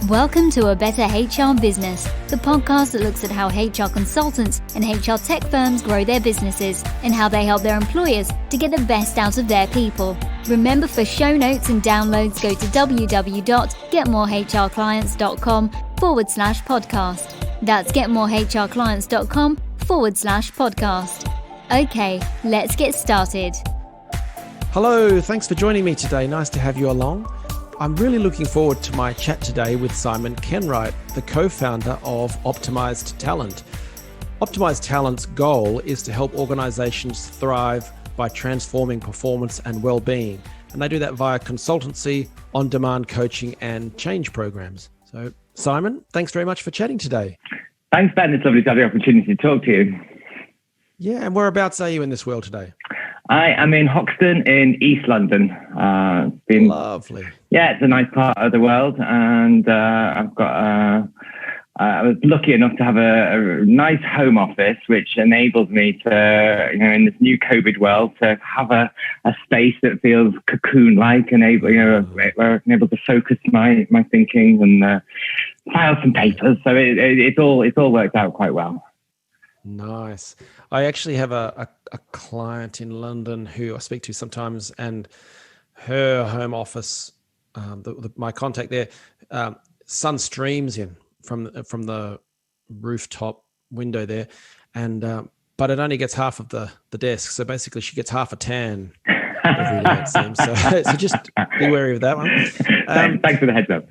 Welcome to A Better HR Business, the podcast that looks at how HR consultants and HR tech firms grow their businesses and how they help their employers to get the best out of their people. Remember, for show notes and downloads, go to www.getmorehrclients.com/podcast. That's getmorehrclients.com/podcast. Okay, let's get started. Hello, thanks for joining me today. Nice to have you along. I'm really looking forward to my chat today with Simon Kenwright, the co-founder of Optimised Talent. Optimised Talent's goal is to help organizations thrive by transforming performance and well-being. And they do that via consultancy, on-demand coaching, and change programs. So, Simon, thanks very much for chatting today. Thanks, Ben. It's lovely to have the opportunity to talk to you. Yeah, and whereabouts are you in this world today? I am in Hoxton in East London. Lovely. Yeah, it's a nice part of the world, and I've got. I was lucky enough to have a nice home office, which enables me to, in this new COVID world, to have a space that feels cocoon-like, where I'm able to focus my thinking and file some papers. So it's all worked out quite well. Nice. I actually have a client in London who I speak to sometimes, and her home office, my contact there, sun streams in from the rooftop window there, and but it only gets half of the desk. So basically, she gets half a tan every day, it seems. So just be wary of that one. Thanks for the heads up.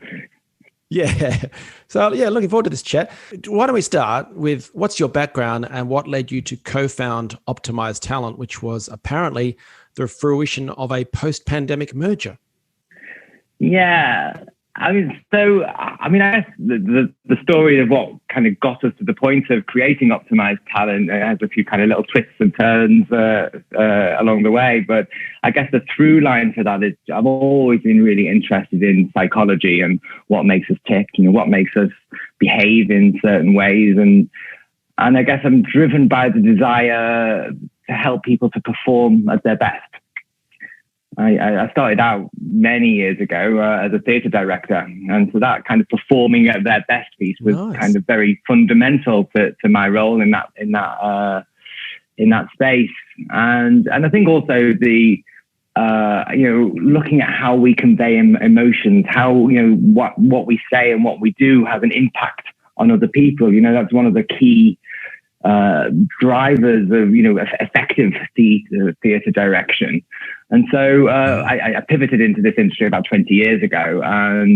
Yeah. So, looking forward to this chat. Why don't we start with what's your background and what led you to co-found Optimised Talent, which was apparently the fruition of a post-pandemic merger? Yeah. I guess the story of what kind of got us to the point of creating Optimised Talent has a few kind of little twists and turns along the way. But I guess the through line for that is I've always been really interested in psychology and what makes us tick, what makes us behave in certain ways. And I guess I'm driven by the desire to help people to perform at their best. I started out many years ago as a theatre director, and so that kind of performing at their best piece was kind of very fundamental to my role in that space. And I think also the looking at how we convey emotions, how what we say and what we do has an impact on other people. That's one of the key drivers of effective theatre direction. And so I pivoted into this industry about 20 years ago,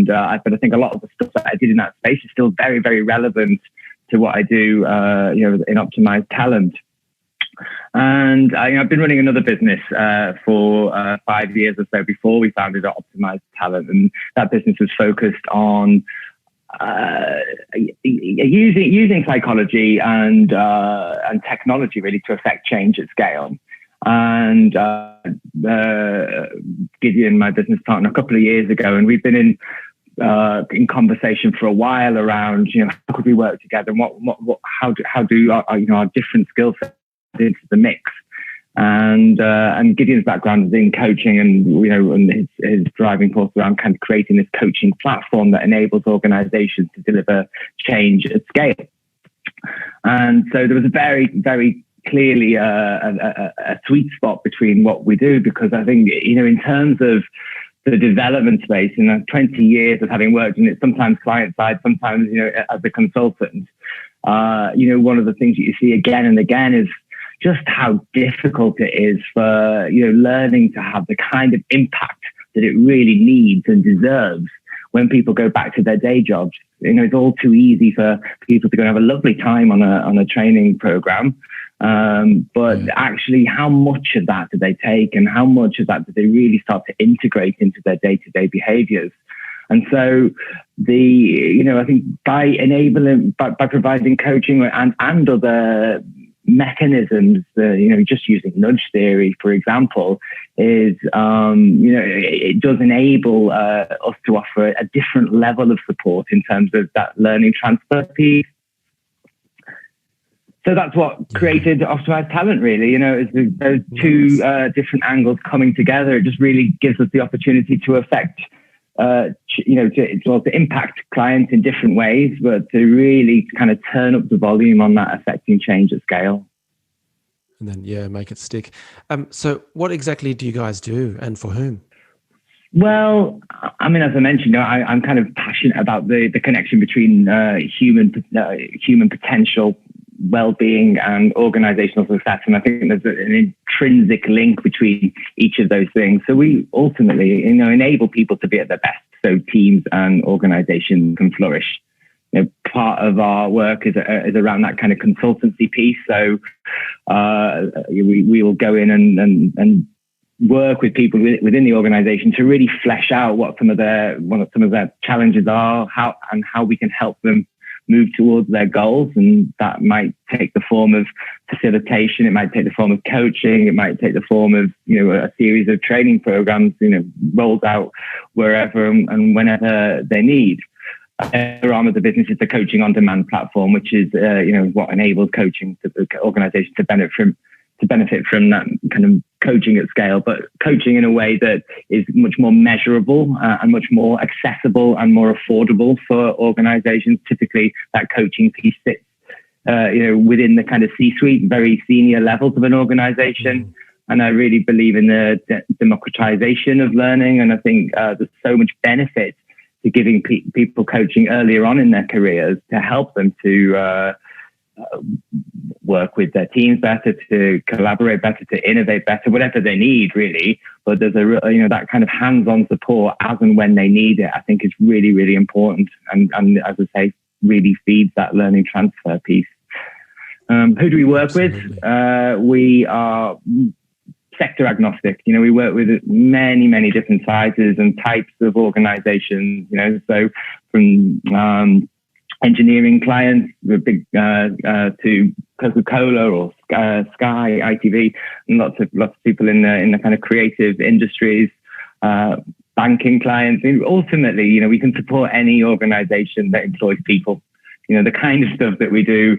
but I think a lot of the stuff that I did in that space is still very, very relevant to what I do in Optimised Talent. And I've been running another business for 5 years or so before we founded Optimised Talent, and that business was focused on using psychology and technology really to affect change at scale. And Gideon, my business partner, a couple of years ago, and we've been in conversation for a while around how could we work together, and how do our different skill sets into the mix. And Gideon's background is in coaching, and and his driving force around kind of creating this coaching platform that enables organizations to deliver change at scale. And so there was a very, very clearly a sweet spot between what we do, because I think in terms of the development space, 20 years of having worked in it, sometimes client side, sometimes as a consultant, one of the things that you see again and again is just how difficult it is for learning to have the kind of impact that it really needs and deserves when people go back to their day jobs. It's all too easy for people to go and have a lovely time on a training program, but actually, how much of that do they take, and how much of that do they really start to integrate into their day-to-day behaviors? And so, I think by providing coaching and other mechanisms, just using nudge theory, for example, is, it does enable us to offer a different level of support in terms of that learning transfer piece. So that's what created Optimised Talent, really. Is those two different angles coming together. It just really gives us the opportunity to affect to impact clients in different ways, but to really kind of turn up the volume on that affecting change at scale. And then, make it stick. So what exactly do you guys do and for whom? Well, I mean, as I mentioned, I'm kind of passionate about the connection between human potential, well-being, and organizational success. And I think there's an intrinsic link between each of those things. So we ultimately, enable people to be at their best, so teams and organizations can flourish. Part of our work is around that kind of consultancy piece. So we will go in and work with people within the organization to really flesh out what some of their challenges are, how we can help them move towards their goals. And that might take the form of facilitation, it might take the form of coaching, it might take the form of a series of training programs rolled out wherever and whenever they need. Our arm of the business is the coaching on demand platform, which is what enables coaching to organizations to benefit from that kind of coaching at scale, but coaching in a way that is much more measurable and much more accessible and more affordable for organizations. Typically, that coaching piece sits within the kind of C-suite, very senior levels of an organization. And I really believe in the democratization of learning. And I think there's so much benefit to giving people coaching earlier on in their careers to help them to work with their teams better, to collaborate better, to innovate better, whatever they need, really. But there's that kind of hands-on support as and when they need it, I think is really, really important. And as I say, really feeds that learning transfer piece. Who do we work with? We are sector agnostic. We work with many, many different sizes and types of organizations, so from engineering clients, big to Coca-Cola or Sky, ITV, and lots of people in the kind of creative industries, banking clients. And ultimately, we can support any organization that employs people. The kind of stuff that we do,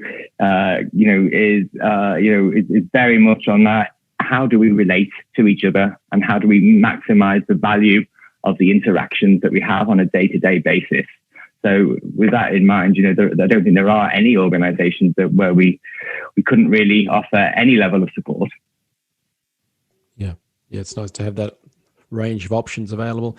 is very much on that. How do we relate to each other, and how do we maximize the value of the interactions that we have on a day-to-day basis? So with that in mind, I don't think there are any organizations where we couldn't really offer any level of support. Yeah, it's nice to have that range of options available.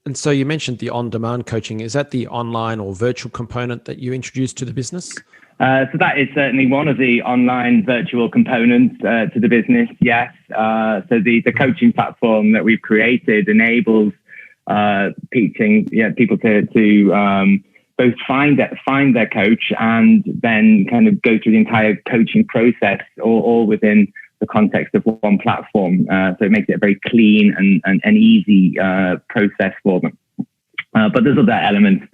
And so you mentioned the on-demand coaching. Is that the online or virtual component that you introduced to the business? So that is certainly one of the online virtual components to the business, yes. So the coaching platform that we've created enables people to both find their coach and then kind of go through the entire coaching process all within the context of one platform. So it makes it a very clean and easy process for them. But there's other elements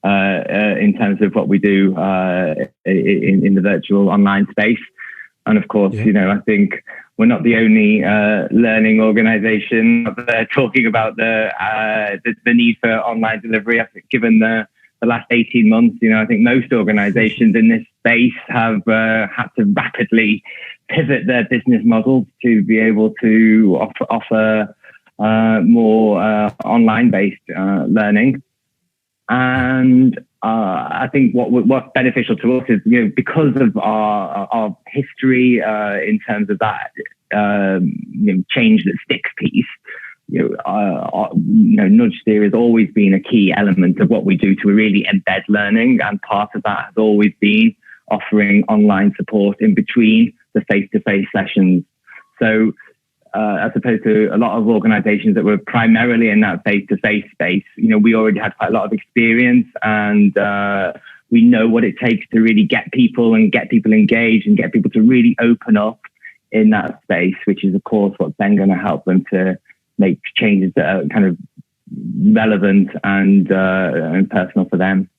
in terms of what we do in the virtual online space. And of course, I think we're not the only learning organization there talking about the need for online delivery. I think given the last 18 months, I think most organizations in this space have had to rapidly pivot their business models to be able to offer more online-based learning. And I think what's beneficial to us is, because of our history in terms of that change that sticks piece, nudge theory has always been a key element of what we do to really embed learning. And part of that has always been offering online support in between the face-to-face sessions. So as opposed to a lot of organizations that were primarily in that face-to-face space, we already had quite a lot of experience, and we know what it takes to really get people engaged and get people to really open up in that space, which is, of course, what's then going to help them to make changes that are kind of relevant and personal for them.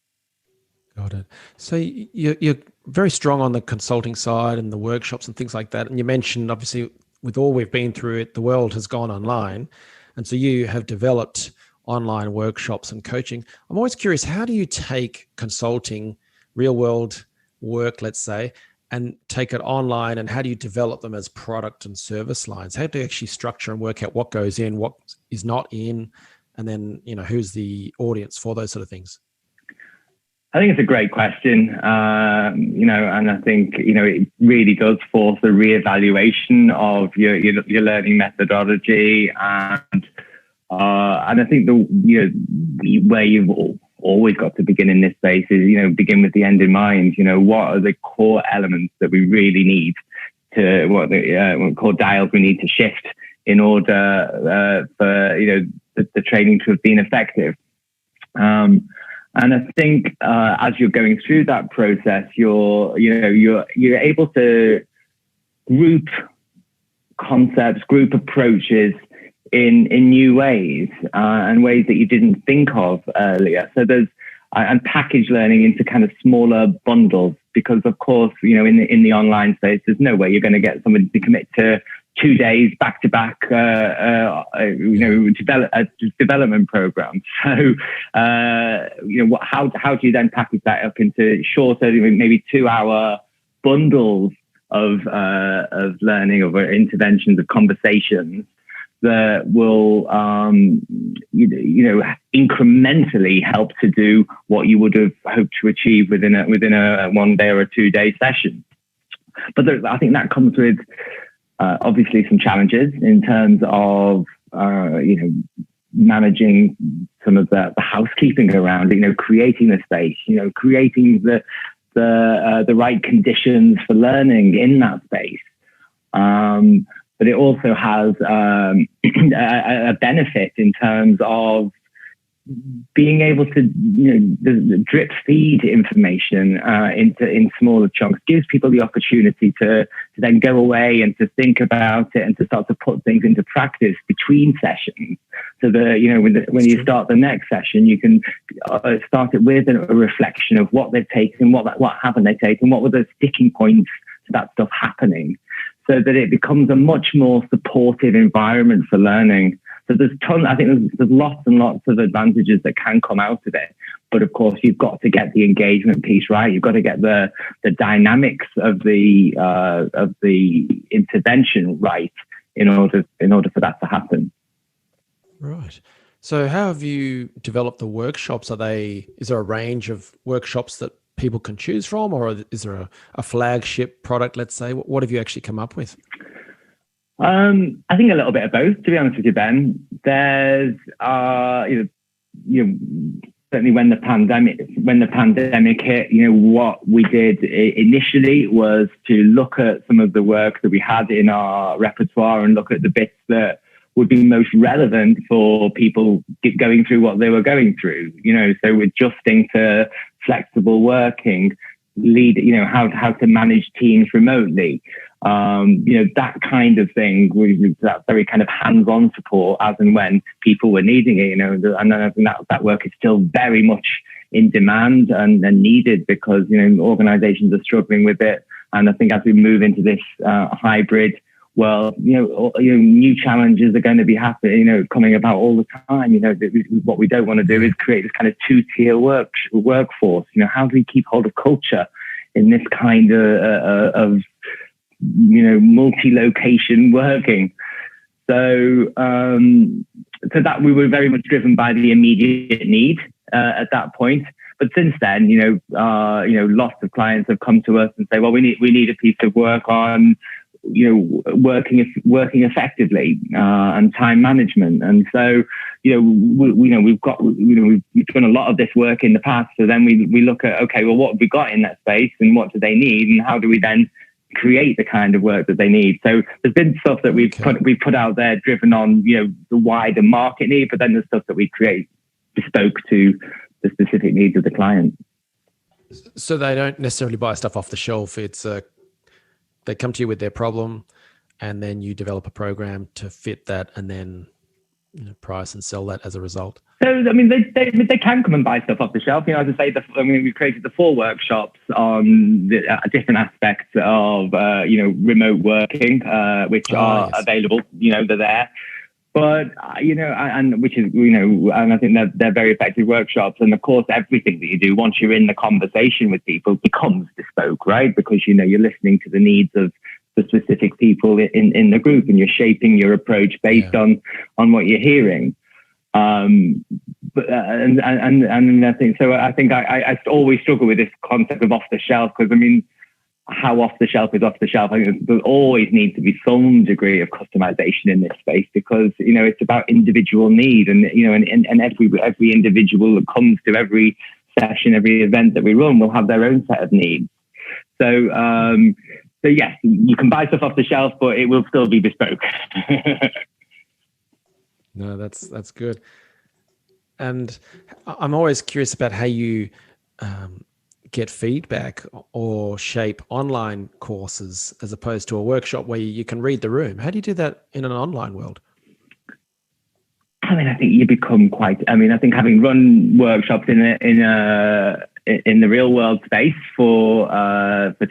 Got it. So you're very strong on the consulting side and the workshops and things like that. And you mentioned, obviously, with all we've been through it, the world has gone online. And so you have developed online workshops and coaching. I'm always curious, how do you take consulting, real world work, let's say, and take it online, and how do you develop them as product and service lines? How do you actually structure and work out what goes in, what is not in, And then, who's the audience for those sort of things? I think it's a great question, and I think, it really does force a reevaluation of your learning methodology. And I think where you've always got to begin in this space is, begin with the end in mind. What are the core elements that we really need to, what core dials we need to shift in order for, the training to have been effective. And I think as you're going through that process, you're able to group concepts, group approaches in new ways and ways that you didn't think of earlier. So and package learning into kind of smaller bundles, because of course, in the online space, there's no way you're going to get somebody to commit to 2 days back to back, development programs. So, how do you then package that up into shorter, maybe 2-hour bundles of learning, of interventions, of conversations that will, incrementally help to do what you would have hoped to achieve within a 1 day or a 2 day session. But I think that comes with obviously some challenges in terms of managing some of the housekeeping around creating the space, creating the right conditions for learning in that space. But it also has a benefit in terms of being able to drip feed information in smaller chunks, gives people the opportunity to then go away and to think about it and to start to put things into practice between sessions. So that when you start the next session, you can start it with a reflection of what they've taken, what haven't they taken, what were the sticking points to that stuff happening, so that it becomes a much more supportive environment for learning. So I think there's lots and lots of advantages that can come out of it. But of course, you've got to get the engagement piece right. You've got to get the dynamics of the intervention right in order for that to happen. Right. So how have you developed the workshops? Is there a range of workshops that people can choose from, or is there a flagship product, let's say? What have you actually come up with? I think a little bit of both, to be honest with you, Ben. There's, certainly when the pandemic hit, what we did initially was to look at some of the work that we had in our repertoire and look at the bits that would be most relevant for people going through what they were going through. So adjusting to flexible working, how to manage teams remotely. That kind of thing, that very kind of hands-on support as and when people were needing it, and I think that work is still very much in demand and needed, because, organizations are struggling with it. And I think as we move into this hybrid world, new challenges are going to be happening, coming about all the time. What we don't want to do is create this kind of two-tier workforce. How do we keep hold of culture in this kind of multi-location working? So that we were very much driven by the immediate need at that point. But since then, lots of clients have come to us and say, well, we need a piece of work on working effectively and time management. And so we've done a lot of this work in the past. So then we look at, okay, well, what have we got in that space and what do they need, and how do we then create the kind of work that they need? So there's been stuff that we've put out there driven on the wider market need, but then there's stuff that we create bespoke to the specific needs of the client. So they don't necessarily buy stuff off the shelf. It's they come to you with their problem, and then you develop a program to fit that, and then price and sell that as a result. So I mean, they can come and buy stuff off the shelf. As I say, we've created the 4 workshops on the different aspects of remote working, which are available. They're there. But and which is and I think they're very effective workshops. And of course, everything that you do once you're in the conversation with people becomes bespoke, right? Because you're listening to the needs of the specific people in the group, and you're shaping your approach based on what you're hearing. But and I think so. I think I always struggle with this concept of off the shelf, because I mean, how off the shelf is off the shelf? I think there always needs to be some degree of customization in this space, because it's about individual need, and and every individual that comes to every session, every event that we run, will have their own set of needs. So yes, you can buy stuff off the shelf, but it will still be bespoke. No, that's good. And I'm always curious about how you get feedback or shape online courses as opposed to a workshop where you can read the room. How do you do that in an online world? I mean, I think you become I think having run workshops in the real world space for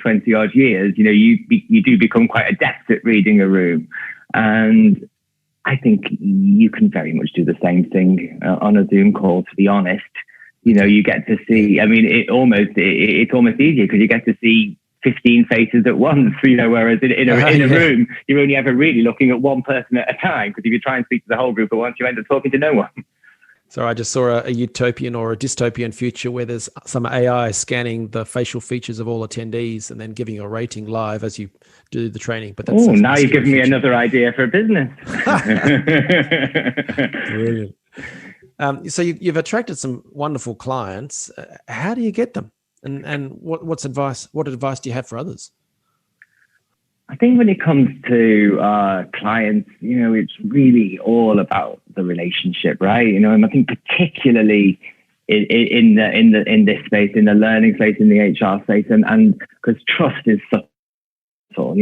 20 odd years, you do become quite adept at reading a room. And I think you can very much do the same thing on a Zoom call, to be honest. You get to see, I mean, it's almost easier because you get to see 15 faces at once, whereas in a room, you're only ever really looking at one person at a time, because if you try and speak to the whole group at once, you end up talking to no one. So I just saw a utopian or a dystopian future where there's some AI scanning the facial features of all attendees and then giving a rating live as you do the training. But that's now you've given me another idea for a business. Brilliant. So you've attracted some wonderful clients. How do you get them? And what advice do you have for others? I think when it comes to clients, it's really all about the relationship, right? And I think particularly in this space, in the learning space, in the HR space, and because trust is so.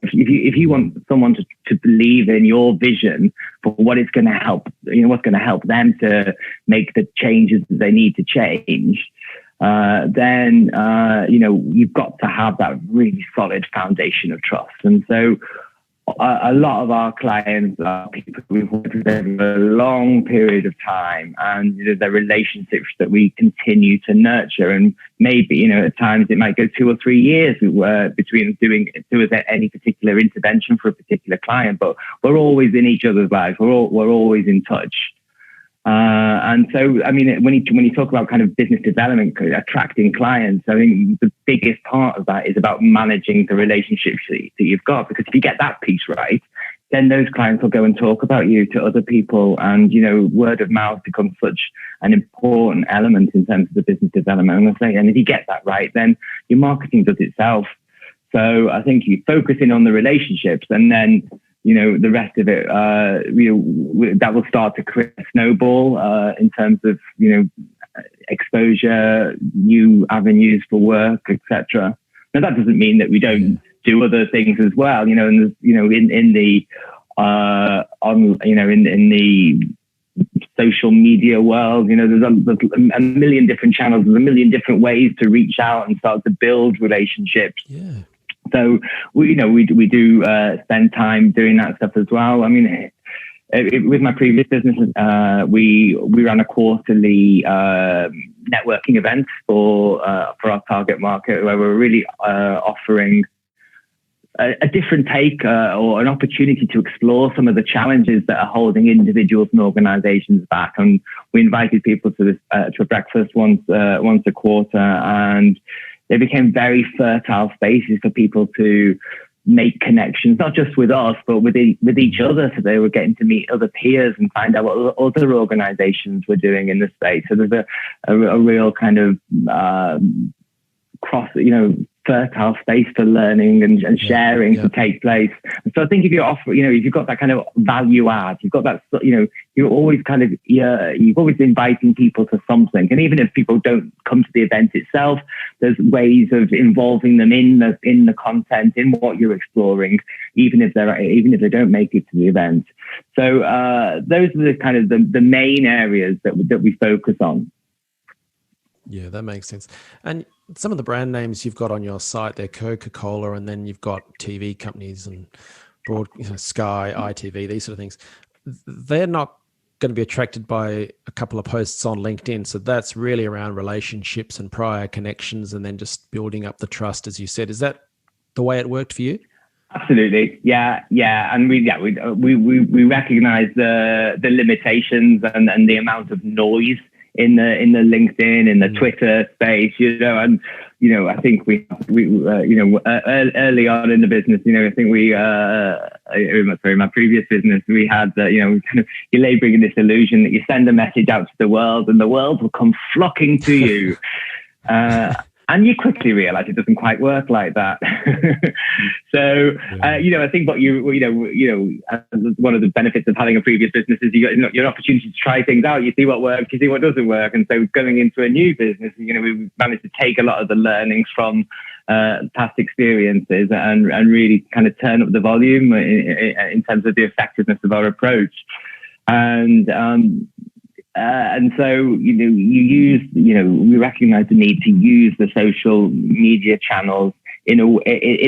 If you want someone to believe in your vision for what it's going to help, what's going to help them to make the changes that they need to change, then you've got to have that really solid foundation of trust. And so a lot of our clients are people we've worked with over a long period of time, and they're relationships that we continue to nurture. And maybe at times it might go 2 or 3 years between doing any particular intervention for a particular client, but we're always in each other's lives. We're always in touch. And so, I mean, when you talk about kind of business development, attracting clients, I think the biggest part of that is about managing the relationships that you've got. Because if you get that piece right, then those clients will go and talk about you to other people. And, word of mouth becomes such an important element in terms of the business development. And if you get that right, then your marketing does itself. So I think you focus in on the relationships, and then the rest of it, that will start to create a snowball in terms of, exposure, new avenues for work, etc. Now, that doesn't mean that we don't do other things as well, in the social media world, there's a million different channels, there's a million different ways to reach out and start to build relationships. Yeah. So we do spend time doing that stuff as well. I mean, with my previous business, we ran a quarterly networking event for our target market, where we're really offering a different take or an opportunity to explore some of the challenges that are holding individuals and organizations back. And we invited people to this to a breakfast once a quarter, and they became very fertile spaces for people to make connections, not just with us, but with each other. So they were getting to meet other peers and find out what other organizations were doing in the space. So there's a real kind of fertile space for learning and sharing to take place. And so I think if you're if you've got that kind of value add, you've got that, you're always you've always inviting people to something. And even if people don't come to the event itself, there's ways of involving them in the content, in what you're exploring, even if they don't make it to the event. So those are the kind of the main areas that we focus on. Yeah, that makes sense. And some of the brand names you've got on your site, they're Coca-Cola, and then you've got TV companies and Sky, ITV, these sort of things. They're not going to be attracted by a couple of posts on LinkedIn. So that's really around relationships and prior connections, and then just building up the trust, as you said. Is that the way it worked for you? Absolutely, yeah, and we recognise the limitations and the amount of noise in the LinkedIn, in the Twitter space, and I think we early on in the business, I think my previous business, we had kind of, you're labouring in this illusion that you send a message out to the world and the world will come flocking to you. And you quickly realize it doesn't quite work like that. So, I think what one of the benefits of having a previous business is you got your opportunity to try things out. You see what works, you see what doesn't work. And so going into a new business, we managed to take a lot of the learnings from past experiences and really kind of turn up the volume in terms of the effectiveness of our approach. And so, we recognize the need to use the social media channels in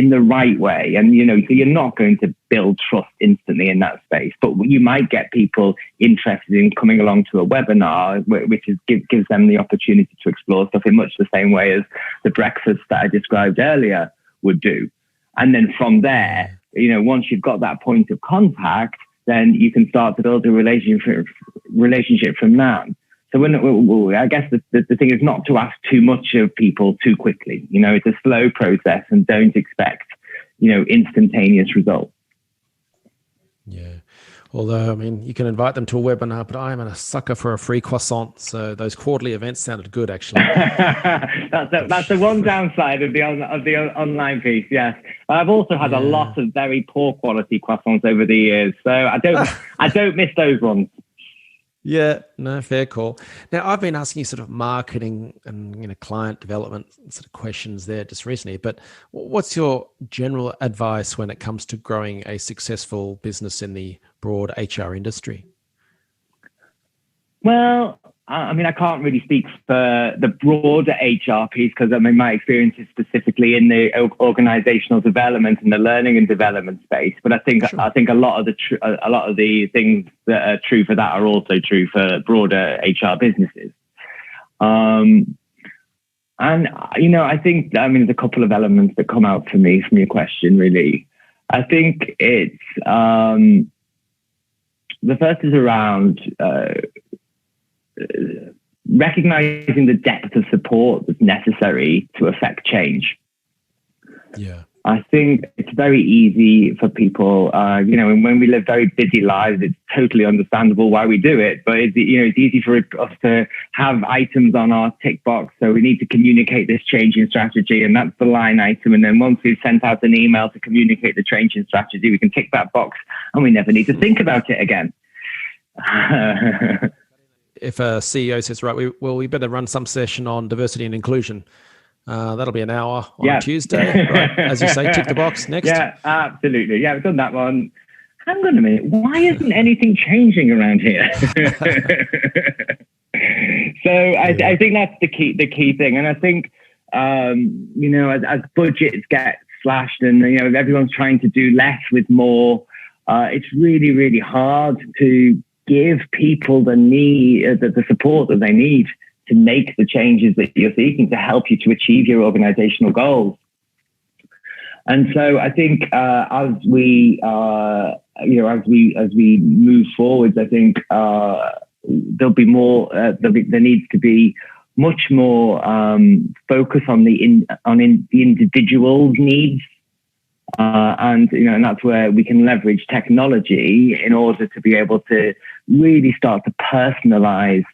the right way. And, so you're not going to build trust instantly in that space, but you might get people interested in coming along to a webinar, which gives them the opportunity to explore stuff in much the same way as the breakfast that I described earlier would do. And then from there, once you've got that point of contact, then you can start to build a relationship from that. So I guess the thing is not to ask too much of people too quickly. It's a slow process, and don't expect, instantaneous results. Yeah. Although, you can invite them to a webinar, but I'm a sucker for a free croissant. So those quarterly events sounded good, actually. That's the one downside of the online piece. Yes, I've also had a lot of very poor quality croissants over the years, so I don't miss those ones. Yeah, no, fair call. Now, I've been asking you sort of marketing and client development sort of questions there just recently, but what's your general advice when it comes to growing a successful business in the broad HR industry? Well, I can't really speak for the broader HR piece because my experience is specifically in the organizational development and the learning and development space. But I think a lot of the things that are true for that are also true for broader HR businesses. And I think there's a couple of elements that come out for me from your question. Really, I think it's the first is around recognizing the depth of support that's necessary to affect change. Yeah. I think it's very easy for people, and when we live very busy lives, it's totally understandable why we do it. But it's easy for us to have items on our tick box. So we need to communicate this change in strategy, and that's the line item. And then once we've sent out an email to communicate the change in strategy, we can tick that box, and we never need to think about it again. If a CEO says, right, we better run some session on diversity and inclusion. That'll be an hour on Tuesday. Right? As you say, tick the box. Next. Yeah, absolutely. Yeah, I've done that one. Hang on a minute. Why isn't anything changing around here? So I think that's the key thing. And I think, as budgets get slashed and, everyone's trying to do less with more, it's really, really hard to give people the support that they need to make the changes that you're seeking to help you to achieve your organizational goals. And so I think as we move forward, I think there'll be more. There needs to be much more focus on the individual's needs. And that's where we can leverage technology in order to be able to really start to personalize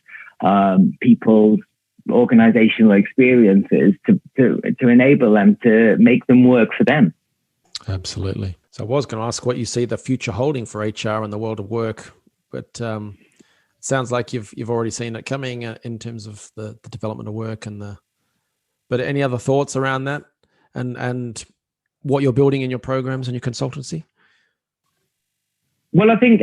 people's organizational experiences to enable them to make them work for them. Absolutely. So I was going to ask what you see the future holding for HR in the world of work, but it sounds like you've already seen it coming in terms of the development of work but any other thoughts around that and what you're building in your programs and your consultancy? Well, I think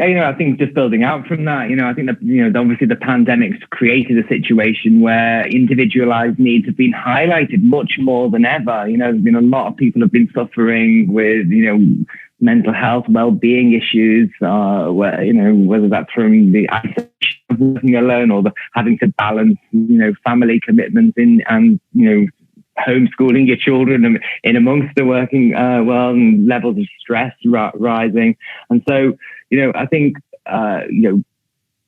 just building out from that, I think that, obviously the pandemic's created a situation where individualized needs have been highlighted much more than ever. There's been a lot of people have been suffering with, mental health, well-being issues, whether that's from the isolation of working alone or the having to balance, family commitments and homeschooling your children and in amongst the working world, and levels of stress rising. And so, I think,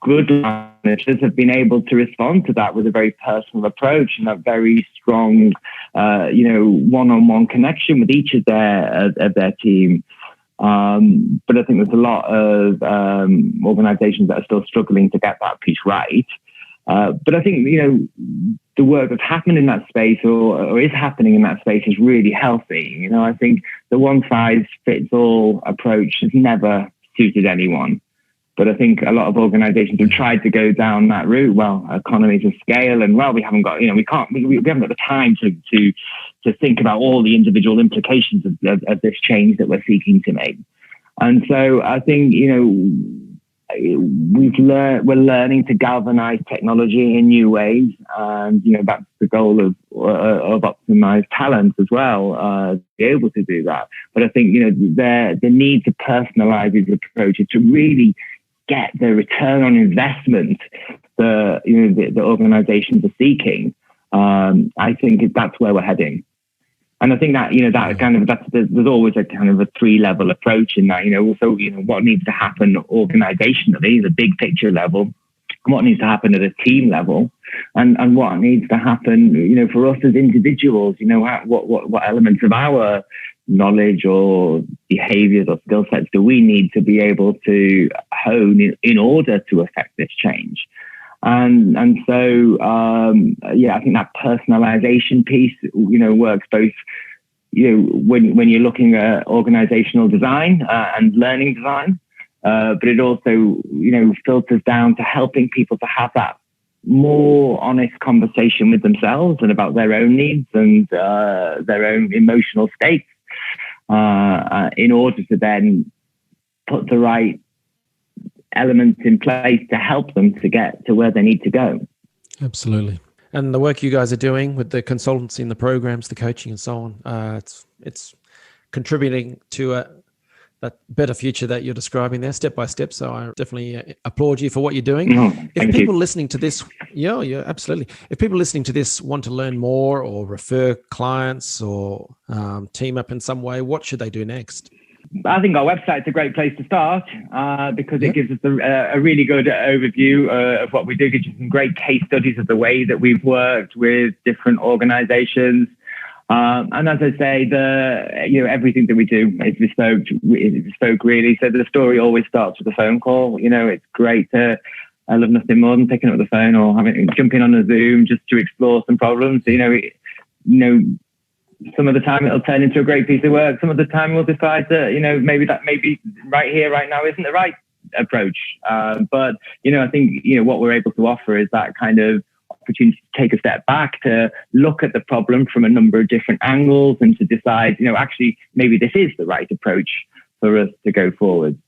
good managers have been able to respond to that with a very personal approach and a very strong, one-on-one connection with each of their team. But I think there's a lot of organizations that are still struggling to get that piece right. But I think, the work that's happened in that space or is happening in that space is really healthy. I think the one-size-fits-all approach has never suited anyone. But I think a lot of organizations have tried to go down that route. Well, economies of scale, and we haven't got, we haven't got the time to think about all the individual implications of this change that we're seeking to make. And so I think, we're learning to galvanize technology in new ways, and that's the goal of Optimised Talent as well, to be able to do that. But I think the need to personalize these approaches to really get the return on investment the organizations are seeking. I think that's where we're heading. And I think that, there's always a kind of a 3-level approach in that, also, what needs to happen organizationally, the big picture level, what needs to happen at a team level, and what needs to happen, for us as individuals, what elements of our knowledge or behaviors or skill sets do we need to be able to hone in order to affect this change. And so, I think that personalization piece, works both, when you're looking at organizational design and learning design, but it also, filters down to helping people to have that more honest conversation with themselves and about their own needs and their own emotional states, in order to then put the right elements in place to help them to get to where they need to go. Absolutely. And the work you guys are doing with the consultancy and the programs, the coaching and so on, it's contributing to that better future that you're describing there, step by step. So I definitely applaud you for what you're doing. If people listening to this, yeah, absolutely. If people listening to this want to learn more or refer clients or team up in some way, what should they do next? I think our website's a great place to start, because it gives us a really good overview of what we do. It gives you some great case studies of the way that we've worked with different organizations. And as I say, everything that we do is bespoke really. So the story always starts with a phone call. It's great I love nothing more than picking up the phone or jumping on a Zoom just to explore some problems. Some of the time it'll turn into a great piece of work. Some of the time we'll decide that, maybe right here, right now isn't the right approach. But, I think, what we're able to offer is that kind of opportunity to take a step back, to look at the problem from a number of different angles and to decide, actually, maybe this is the right approach for us to go forward.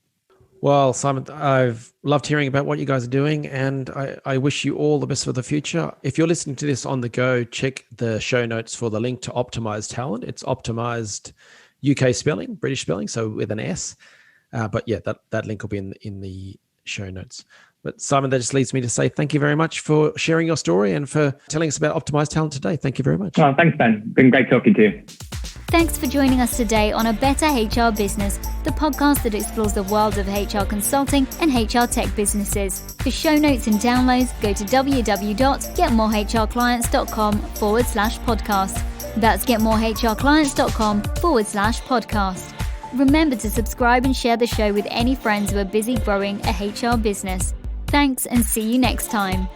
Well, Simon, I've loved hearing about what you guys are doing, and I wish you all the best for the future. If you're listening to this on the go, check the show notes for the link to Optimised Talent. It's Optimised UK spelling, British spelling, so with an S. But yeah, that link will be in the show notes. But Simon, that just leads me to say thank you very much for sharing your story and for telling us about Optimised Talent today. Thank you very much. Oh, thanks, Ben. Been great talking to you. Thanks for joining us today on A Better HR Business, the podcast that explores the world of HR consulting and HR tech businesses. For show notes and downloads, go to www.getmorehrclients.com/podcast. That's getmorehrclients.com/podcast. Remember to subscribe and share the show with any friends who are busy growing a HR business. Thanks, and see you next time.